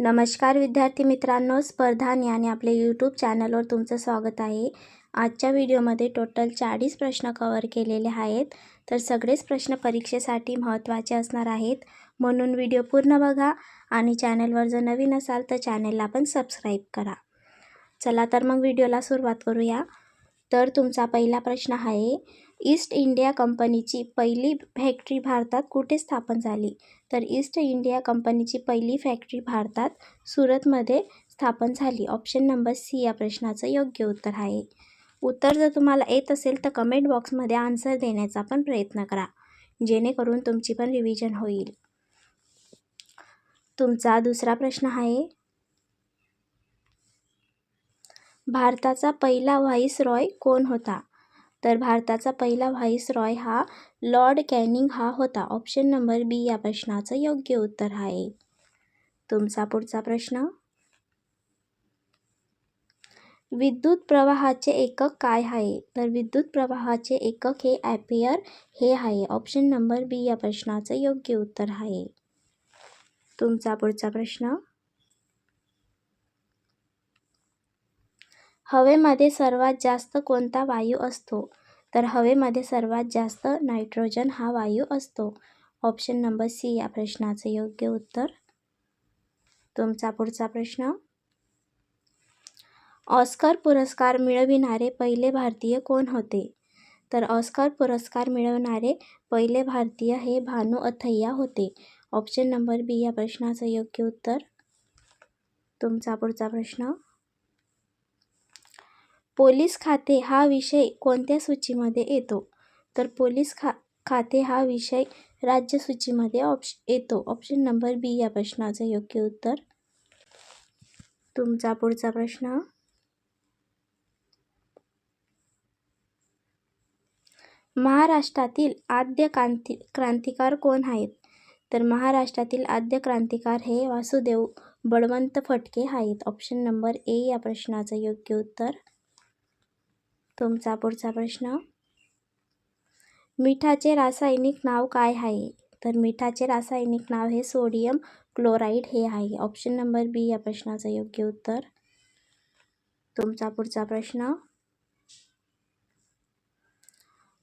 नमस्कार विद्यार्थी मित्रांनो, स्पर्धा ज्ञान या आपल्या यूट्यूब चॅनलवर तुमचं स्वागत आहे. आजच्या व्हिडिओमध्ये टोटल 40 प्रश्न कव्हर केलेले आहेत. तर सगळेच प्रश्न परीक्षेसाठी महत्त्वाचे असणार आहेत, म्हणून व्हिडिओ पूर्ण बघा आणि चॅनलवर जर नवीन असाल तर चॅनलला पण सबस्क्राईब करा. चला तर मग व्हिडिओला सुरुवात करूया. तर तुमचा पहिला प्रश्न आहे, ईस्ट इंडिया कंपनीची पहिली फॅक्टरी भारतात कुठे स्थापन झाली? तर ईस्ट इंडिया कंपनीची पहिली फॅक्टरी भारतात सुरतमध्ये स्थापन झाली. ऑप्शन नंबर सी या प्रश्नाचं योग्य उत्तर आहे. उत्तर जर तुम्हाला येत असेल तर कमेंट बॉक्समध्ये आन्सर देण्याचा पण प्रयत्न करा, जेणेकरून तुमची पण रिव्हिजन होईल. तुमचा दुसरा प्रश्न आहे, भारताचा पहिला व्हाईसरॉय कोण होता? तर भारताचा पहिला व्हाईसरॉय हा लॉर्ड कॅनिंग हा होता. ऑप्शन नंबर बी या प्रश्नाचं योग्य उत्तर आहे. तुमचा पुढचा प्रश्न, विद्युत प्रवाहाचे एकक काय आहे? तर विद्युत प्रवाहाचे एकक हे ॲम्पियर हे आहे. ऑप्शन नंबर बी या प्रश्नाचं योग्य उत्तर आहे. तुमचा पुढचा प्रश्न, हवेमध्ये सर्वात जास्त कोणता वायू असतो? तर हवेमध्ये सर्वात जास्त नायट्रोजन हा वायू असतो. ऑप्शन नंबर सी या प्रश्नाचं योग्य उत्तर. तुमचा पुढचा प्रश्न, ऑस्कर पुरस्कार मिळविणारे पहिले भारतीय कोण होते? तर ऑस्कर पुरस्कार मिळवणारे पहिले भारतीय हे भानू अथय्या होते. ऑप्शन नंबर बी या प्रश्नाचं योग्य उत्तर. तुमचा पुढचा प्रश्न, पोलीस खाते हा विषय कोणत्या सूचीमध्ये येतो? तर पोलीस खाते हा विषय राज्य सूचीमध्ये येतो. ऑप्शन नंबर बी या प्रश्नाचं योग्य उत्तर. तुमचा पुढचा प्रश्न, महाराष्ट्रातील आद्य क्रांतिकार कोण आहेत? तर महाराष्ट्रातील आद्य क्रांतिकार हे वासुदेव बळवंत फडके आहेत. ऑप्शन नंबर ए या प्रश्नाचं योग्य उत्तर. तुमचा पुढचा प्रश्न, मिठाचे रासायनिक नाव काय आहे? तर मिठाचे रासायनिक नाव हे सोडियम क्लोराईड हे आहे. ऑप्शन नंबर बी या प्रश्नाचं योग्य उत्तर. तुमचा पुढचा प्रश्न,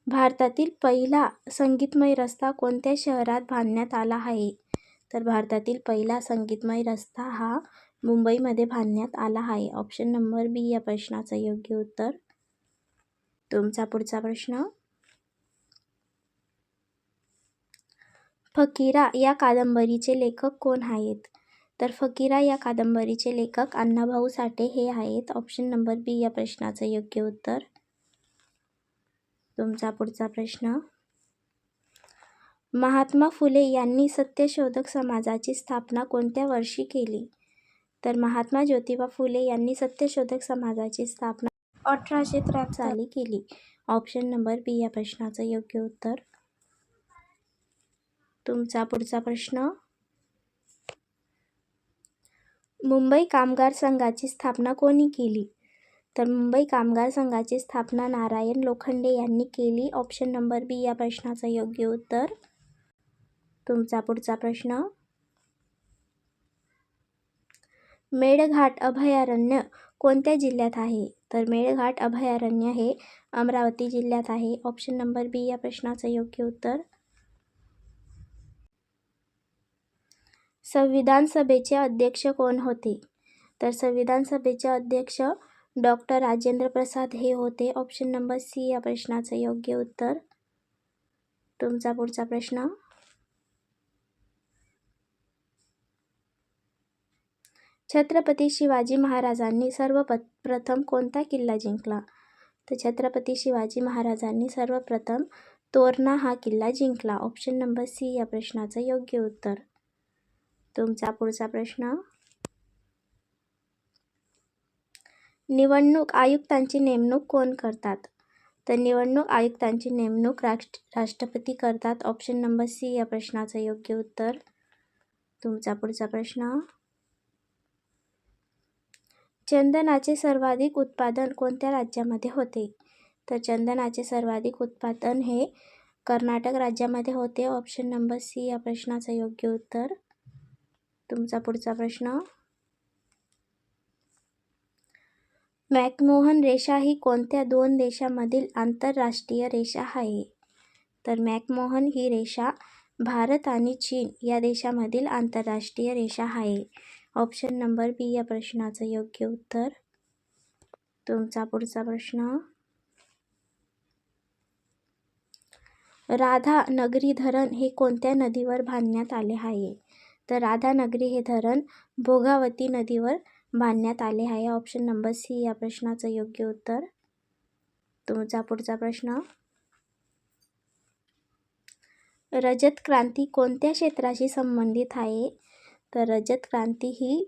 भारतातील पहिला संगीतमय रस्ता कोणत्या शहरात बांधण्यात आला आहे? तर भारतातील पहिला संगीतमय रस्ता हा मुंबईमध्ये बांधण्यात आला आहे. ऑप्शन नंबर बी या प्रश्नाचं योग्य उत्तर. तुमचा पुढचा प्रश्न, फकीरा या कादंबरीचे लेखक कोण आहेत? तर फकीरा या कादंबरीचे लेखक अण्णाभाऊ साठे हे आहेत. ऑप्शन नंबर बी या प्रश्नाचं योग्य उत्तर. तुमचा पुढचा प्रश्न, महात्मा फुले यांनी सत्यशोधक समाजाची स्थापना कोणत्या वर्षी केली? तर महात्मा ज्योतिबा फुले यांनी सत्यशोधक समाजाची स्थापना 1873 साली केली. ऑप्शन नंबर बी या प्रश्नाचं योग्य उत्तर. तुमचा पुढचा प्रश्न, मुंबई कामगार संघाची स्थापना कोणी केली? तर मुंबई कामगार संघाची स्थापना नारायण लोखंडे यांनी केली. ऑप्शन नंबर बी या प्रश्नाचं योग्य उत्तर. तुमचा पुढचा प्रश्न, मेळघाट अभयारण्य कोणत्या जिल्ह्यात आहे? तर मेळघाट अभयारण्य हे अमरावती जिल्ह्यात आहे. ऑप्शन नंबर बी या प्रश्नाचं योग्य उत्तर. संविधान सभेचे अध्यक्ष कोण होते? तर संविधान सभेचे अध्यक्ष डॉक्टर राजेंद्र प्रसाद हे होते. ऑप्शन नंबर सी या प्रश्नाचं योग्य उत्तर. तुमचा पुढचा प्रश्न, छत्रपती शिवाजी महाराजांनी सर्वप्रथम कोणता किल्ला जिंकला? तर छत्रपती शिवाजी महाराजांनी सर्वप्रथम तोरणा हा किल्ला जिंकला. ऑप्शन नंबर सी या प्रश्नाचं योग्य उत्तर. तुमचा पुढचा प्रश्न, निवडणूक आयुक्तांची नेमणूक कोण करतात? तर निवडणूक आयुक्तांची नेमणूक राष्ट्रपती करतात. ऑप्शन नंबर सी या प्रश्नाचं योग्य उत्तर. तुमचा पुढचा प्रश्न, चंदनाचे सर्वाधिक उत्पादन कोणत्या राज्यामध्ये होते? तर चंदनाचे सर्वाधिक उत्पादन हे कर्नाटक राज्यामध्ये होते. ऑप्शन नंबर सी या प्रश्नाचं योग्य उत्तर. तुमचा पुढचा प्रश्न, मॅकमोहन रेषा ही कोणत्या दोन देशांमधील आंतरराष्ट्रीय रेषा आहे? तर मॅकमोहन ही रेषा भारत आणि चीन या देशामधील आंतरराष्ट्रीय रेषा आहे. ऑप्शन नंबर बी या प्रश्नाचं योग्य उत्तर. तुमचा पुढचा प्रश्न. राधानगरी धरण हे कोणत्या नदीवर बांधण्यात आले आहे? तर राधानगरी हे धरण भोगावती नदीवर बांधण्यात आले आहे. ऑप्शन नंबर सी या प्रश्नाचं योग्य उत्तर. तुमचा पुढचा प्रश्न. रजत क्रांती कोणत्या क्षेत्राशी संबंधित आहे? तर रजत क्रांती ही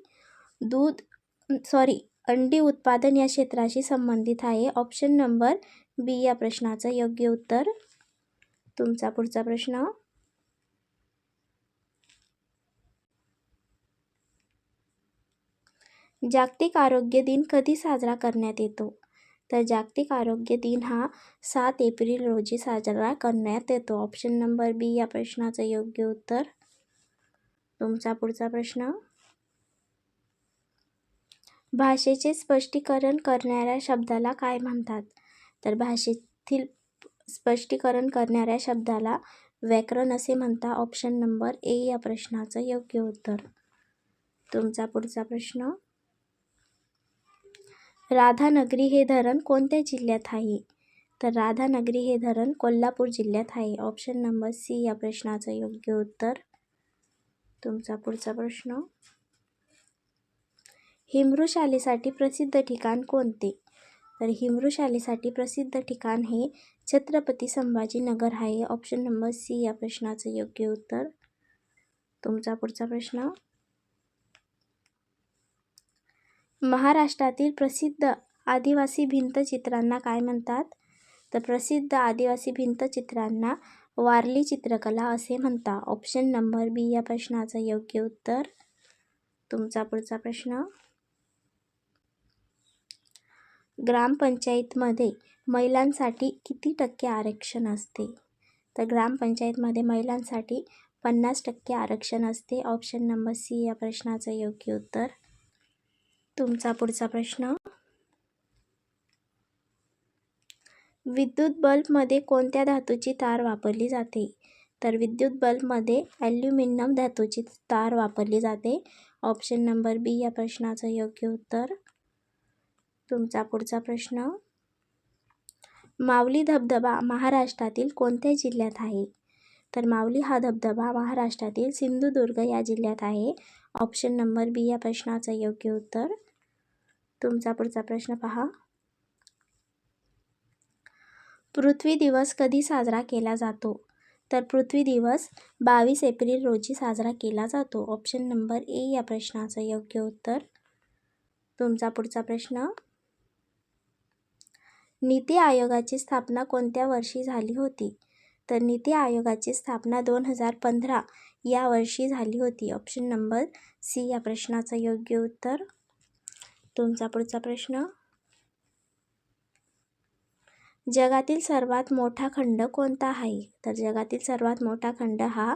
अंडी उत्पादन या क्षेत्राशी संबंधित आहे. ऑप्शन नंबर बी या प्रश्नाचं योग्य उत्तर. तुमचा पुढचा प्रश्न. जागतिक आरोग्य दिन कधी साजरा करण्यात येतो? तर जागतिक आरोग्य दिन हा 7 एप्रिल रोजी साजरा करण्यात येतो. ऑप्शन नंबर बी या प्रश्नाचं योग्य उत्तर. तुमचा पुढचा प्रश्न. भाषेचे स्पष्टीकरण करणाऱ्या शब्दाला काय म्हणतात? तर भाषेतील स्पष्टीकरण करणाऱ्या शब्दाला व्याकरण असे म्हणतात. ऑप्शन नंबर ए या प्रश्नाचं योग्य उत्तर. तुमचा पुढचा प्रश्न. राधानगरी हे धरण कोणत्या जिल्ह्यात आहे? तर राधानगरी हे धरण कोल्हापूर जिल्ह्यात आहे. ऑप्शन नंबर सी या प्रश्नाचं योग्य उत्तर. तुमचा पुढचा प्रश्न. हिमवृशालीसाठी प्रसिद्ध ठिकाण कोणते? तर हिमवृशालीसाठी प्रसिद्ध ठिकाण हे छत्रपती संभाजीनगर आहे. ऑप्शन नंबर सी या प्रश्नाचं योग्य उत्तर. तुमचा पुढचा प्रश्न. महाराष्ट्रातील प्रसिद्ध आदिवासी भिंतचित्रांना काय म्हणतात? तर प्रसिद्ध आदिवासी भिंतचित्रांना वारली चित्रकला असे म्हणतात. ऑप्शन नंबर बी या प्रश्नाचं योग्य उत्तर. तुमचा पुढचा प्रश्न. ग्रामपंचायतीमध्ये महिलांसाठी किती टक्के आरक्षण असते? तर ग्रामपंचायतीमध्ये महिलांसाठी 50% आरक्षण असते. ऑप्शन नंबर सी या प्रश्नाचं योग्य उत्तर. तुमचा पुढचा प्रश्न. विद्युत बल्बमध्ये कोणत्या धातूची तार वापरली जाते? तर विद्युत बल्बमध्ये ॲल्युमिनियम धातूची तार वापरली जाते. ऑप्शन नंबर बी या प्रश्नाचं योग्य उत्तर. तुमचा पुढचा प्रश्न. माऊली धबधबा महाराष्ट्रातील कोणत्या जिल्ह्यात आहे? तर माऊली हा धबधबा महाराष्ट्रातील सिंधुदुर्ग या जिल्ह्यात आहे. ऑप्शन नंबर बी या प्रश्नाचं योग्य उत्तर. तुमचा पुढचा प्रश्न पहा. पृथ्वी दिवस कधी साजरा केला जातो? तर पृथ्वी दिवस 22 एप्रिल रोजी साजरा केला जातो. ऑप्शन नंबर ए या प्रश्नाचं योग्य उत्तर. तुमचा पुढचा प्रश्न. नीती आयोगाची स्थापना कोणत्या वर्षी झाली होती? तर नीती आयोगाची स्थापना 2015 या वर्षी झाली होती. ऑप्शन नंबर सी या प्रश्नाचं योग्य उत्तर. तुमचा पुढचा प्रश्न. जगातील सर्वात मोठा खंड कोणता आहे? तर जगातील सर्वात मोठा खंड हा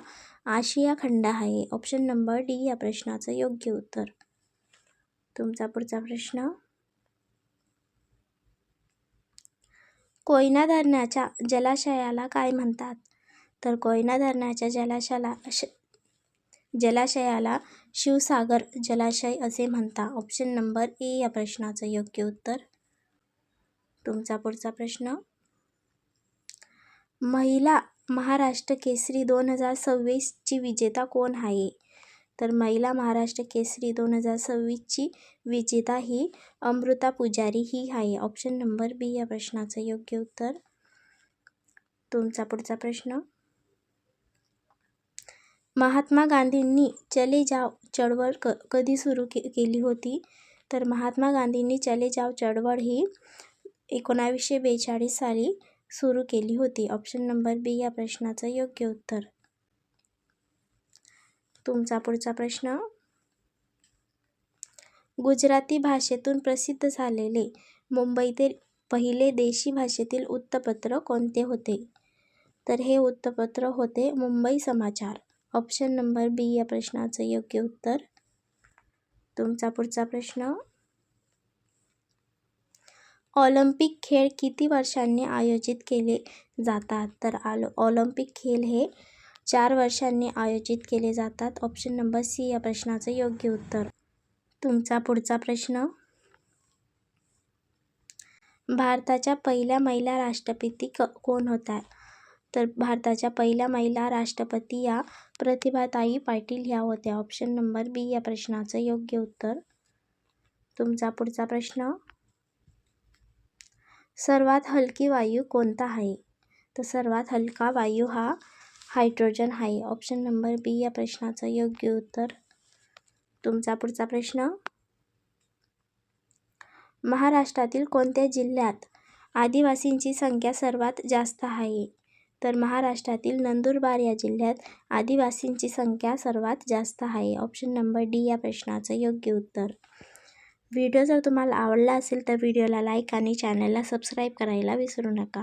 आशिया खंड आहे. ऑप्शन नंबर डी या प्रश्नाचं योग्य उत्तर. तुमचा पुढचा प्रश्न. कोयना धरणाच्या जलाशयाला काय म्हणतात? तर कोयना धरणाच्या जलाशयाला शिवसागर जलाशय असे म्हणतात. ऑप्शन नंबर ए या प्रश्नाचं योग्य उत्तर. तुमचा पुढचा प्रश्न. महिला महाराष्ट्र केसरी 2026ची विजेता कोण आहे? तर महिला महाराष्ट्र केसरी 2026ची विजेता ही अमृता पुजारी ही आहे. ऑप्शन नंबर बी या प्रश्नाचं योग्य उत्तर. तुमचा पुढचा प्रश्न. महात्मा गांधींनी चले जाव चळवळ कधी सुरू केली होती? तर महात्मा गांधींनी चले जाव चळवळ ही 1942 साली सुरू केली होती. ऑप्शन नंबर बी या प्रश्नाचं योग्य उत्तर. तुमचा पुढचा प्रश्न. गुजराती भाषेतून प्रसिद्ध झालेले मुंबईतील पहिले देशी भाषेतील वृत्तपत्र कोणते होते? तर हे वृत्तपत्र होते मुंबई समाचार. ऑप्शन नंबर बी या प्रश्नाचं योग्य उत्तर. तुमचा पुढचा प्रश्न. ऑलिम्पिक खेळ किती वर्षांनी आयोजित केले जातात? तर ऑलिम्पिक खेळ हे 4 वर्षांनी आयोजित केले जातात. ऑप्शन नंबर सी या प्रश्नाचं योग्य उत्तर. तुमचा पुढचा प्रश्न. भारताच्या पहिल्या महिला राष्ट्रपती कोण होत्या? तर भारताच्या पहिल्या महिला राष्ट्रपती या प्रतिभाताई पाटील ह्या होत्या. ऑप्शन नंबर बी या प्रश्नाचं योग्य उत्तर. तुमचा पुढचा प्रश्न. सर्वात हलकी वायू कोणता आहे? तर सर्वात हलका वायू हा हायड्रोजन आहे. ऑप्शन नंबर बी या प्रश्नाचं योग्य उत्तर. तुमचा पुढचा प्रश्न. महाराष्ट्रातील कोणत्या जिल्ह्यात आदिवासींची संख्या सर्वात जास्त आहे? तर महाराष्ट्रातील नंदुरबार या जिल्ह्यात आदिवासींची संख्या सर्वात जास्त आहे. ऑप्शन नंबर डी या प्रश्नाचं योग्य उत्तर. व्हिडिओ जर तुम्हाला आवडला असेल तर व्हिडिओला लाईक आणि चॅनलला सबस्क्राईब करायला विसरू नका.